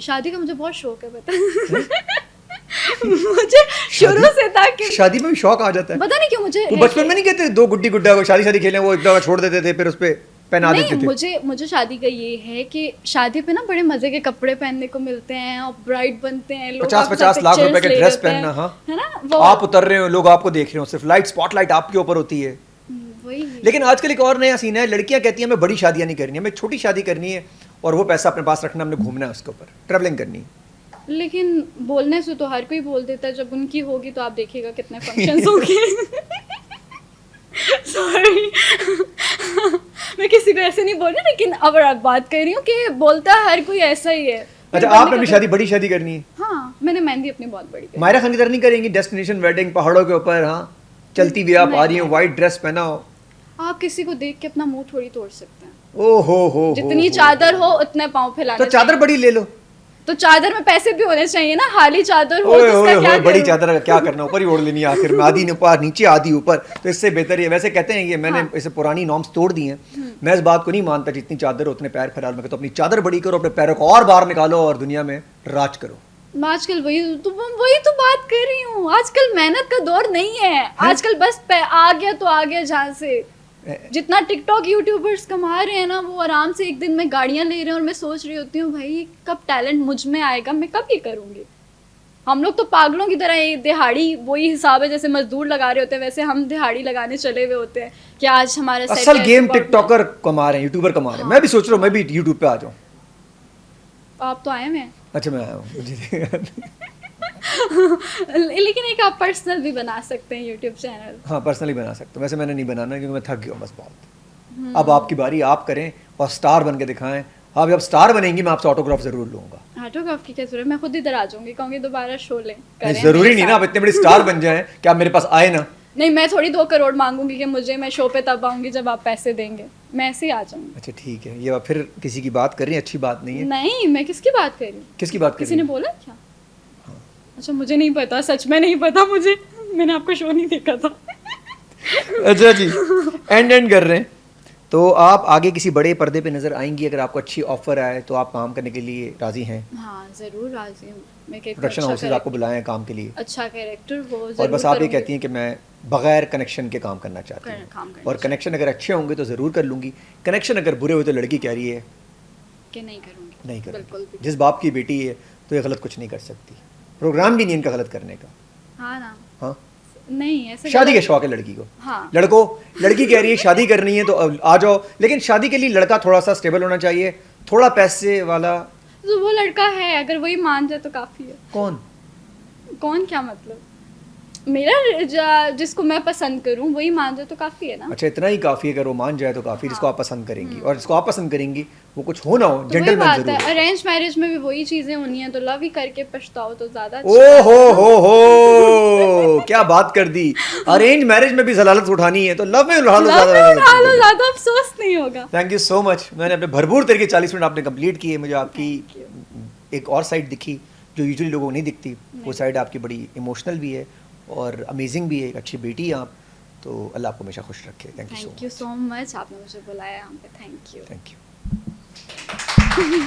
शादी का मुझे बहुत शौक है, पता मुझे शुरू से था कि शादी में भी शौक आ जाता है। पता नहीं क्यों मुझे वो बचपन में नहीं कहते दो गुड्डी गुड्डा को शादी शादी खेलें, वो एक दफा छोड़ देते थे फिर उस पे पहना नहीं, देते थे। मुझे शादी का ये है कि शादी पे ना बड़े मजे के कपड़े पहनने को मिलते हैं और ब्राइड बनते हैं लोग, 50-50 लाख रुपए के ड्रेस पहनना, हाँ है ना वो आप उतर रहे हो, लोग आपको देख रहे हो, सिर्फ लाइट स्पॉटलाइट आपके ऊपर होती है। वही। लेकिन आजकल एक और नया सीन है, लड़कियां कहती हैं हमें बड़ी शादियां नहीं करनी, हमें छोटी शादी करनी है और वो पैसा अपने पास रखना, हमने घूमना है उसके ऊपर, ट्रैवलिंग करनी है। लेकिन बोलने से तो हर कोई बोल देता है, जब उनकी होगी तो आप देखिएगा कितने फंक्शंस होंगे। सॉरी मैं किसी को ऐसे नहीं बोल रही, लेकिन अब आप बात कर रही हूँ कि बोलता हर कोई ऐसा ही है। अच्छा, आपने अपनी शादी बड़ी शादी करनी है? हाँ, मैंने मेहंदी अपनी बहुत बड़ी करी। मायरा खान की तरह नहीं करेंगी डेस्टिनेशन वेडिंग पहाड़ों के ऊपर, हाँ चलती हुई आप आ रही हो, व्हाइट ड्रेस पहना हो? आप किसी को देख के अपना मुंह थोड़ी तोड़ सकते हैं। ओ हो जितनी चादर हो उतने पाँव फैलाने तो चादर बड़ी ले लो। तो चादर में पैसे भी होने चाहिए ना, खाली चादर हो ओए तो ओए उसका क्या ओए, बड़ी करूं? चादर का क्या करना, ऊपर ही ओढ़ लेनी है आखिर में, आधी ऊपर नीचे आधी ऊपर, तो इससे बेहतर ये। वैसे कहते हैं ये मैंने हाँ। इसे पुरानी नॉर्म्स तोड़ दी हैं, मैं इस बात को नहीं मानता जितनी चादर उतने पैर फैला लो। मैं कहता हूं अपनी चादर बड़ी करो, अपने पैरों को और बाहर निकालो और दुनिया में राज करो। मैं आजकल वही तो बात कर रही हूँ, आजकल मेहनत का दौर नहीं है, आजकल बस आ गया तो आ गया। जहाँ से जितना टिकटॉक यूट्यूबर्स कमा रहे हैं ना, वो आराम से एक दिन में गाड़ियाँ ले रहे हैं, और मैं सोच रही होती हूँ भाई कब टैलेंट मुझ में आएगा, मैं कब ये करूँगी। हम लोग तो पागलों की तरह ये दिहाड़ी, वही हिसाब है जैसे मजदूर लगा रहे होते हैं, वैसे हम दिहाड़ी लगाने चले हुए होते हैं कि आज हमारा set असल है, गेम सुबह टिकटॉकर कमा रहे हैं, यूट्यूबर कमा रहे हैं। मैं भी सोच रहा हूँ मैं भी यूट्यूब पे आ जाऊँ। आप तो आए हुए हैं। अच्छा मैं आया हूँ, मुझे याद नहीं। लेकिन एक आप पर्सनल भी बना सकते हैं यूट्यूब चैनल। हाँ पर्सनली बना सकता हूँ, वैसे मैंने नहीं बनाना क्योंकि मैं थक गया हूँ बस बहुत। अब आपकी बारी, आप करें और स्टार बन के दिखाएं। आप जब स्टार बनेंगी मैं आपसे ऑटोग्राफ ज़रूर लूँगा। ऑटोग्राफ की क्या जरूरत, मैं खुद इधर आ जाऊंगी, कहूँगी दोबारा शो लें नहीं करें ज़रूरी मेरे नहीं ना साथ। आप इतने बड़ी स्टार बन जाएं कि आप मेरे पास आए ना। नहीं, मैं थोड़ी 2 करोड़ मांगूंगी कि मुझे, मैं शो पे तब आऊंगी जब आप पैसे देंगे, मैं ऐसे ही आ जाऊंगी। अच्छा ठीक है, ये आप फिर किसी की बात कर रही हैं, अच्छी बात नहीं है। नहीं, मैं किसकी बात कर रही हूँ? किसकी बात कर किसी रही ने हैं? बोला क्या? अच्छा मुझे नहीं पता, सच में नहीं पता मुझे, मैंने आपका शो नहीं देखा था। अच्छा जी, एंड कर रहे हैं। तो आप आगे किसी बड़े पर्दे पे नज़र आएंगी अगर आपको अच्छी ऑफर आए तो आप काम करने के लिए राज़ी हैं? हाँ ज़रूर राजी हूँ मैं, कि प्रोडक्शन अच्छा हाउसेज आपको बुलाएं काम के लिए अच्छा कैरेक्टर हो, और ज़रूर बस आप ये करूँगी। कहती हैं कि मैं बगैर कनेक्शन के काम करना चाहती हूँ, काम करना और कनेक्शन अगर अच्छे होंगे तो ज़रूर कर लूँगी, कनेक्शन अगर बुरे हुए तो लड़की कह रही है कि नहीं करूँगी, नहीं बिल्कुल करूँगी। भी। जिस बाप की बेटी है तो ये गलत कुछ नहीं कर सकती, प्रोग्राम भी नहीं इनका गलत करने का। हाँ ना, हाँ नहीं ऐसे शादी का गलत- शौक है लड़की को, हाँ लड़की कह रही है शादी करनी है तो अब आ जाओ, लेकिन शादी के लिए लड़का थोड़ा सा स्टेबल होना चाहिए, थोड़ा पैसे वाला। तो वो लड़का है, अगर वही मान जाए तो काफ़ी है। कौन? कौन क्या मतलब, मेरा जिसको मैं पसंद करूं वही मान जाए तो काफ़ी है ना। अच्छा इतना ही काफ़ी है, अगर वो मान जाए तो काफ़ी, जिसको हाँ। आप पसंद करेंगी, और जिसको आप पसंद करेंगी वो कुछ हो ना हो, तो वही जेंटलमैन बात जरूर है, हो। अरेंज मैरिज में भी वही चीज़ें होनी है, तो लव ही करके पछताओ तो ज़्यादा ओ हो क्या बात कर दी, अरेंज मैरिज में भी जलालत उठानी है तो लव में उठा लो लव में उठा लो, ज़्यादा। ज़्यादा अफसोस नहीं होगा। थैंक यू सो मच, मैंने अपने भरपूर तरीके 40 मिनट आपने कंप्लीट किए, मुझे आपकी Thank you. एक और साइड दिखी जो यूजुअली लोगों को नहीं दिखती, वो साइड आपकी बड़ी इमोशनल भी है और अमेजिंग भी है, एक अच्छी बेटी है आप, तो अल्लाह आपको हमेशा खुश रखे। Thank thank you you so much, आपने मुझे बुलाया यहाँ पे, थैंक यू। Thank you.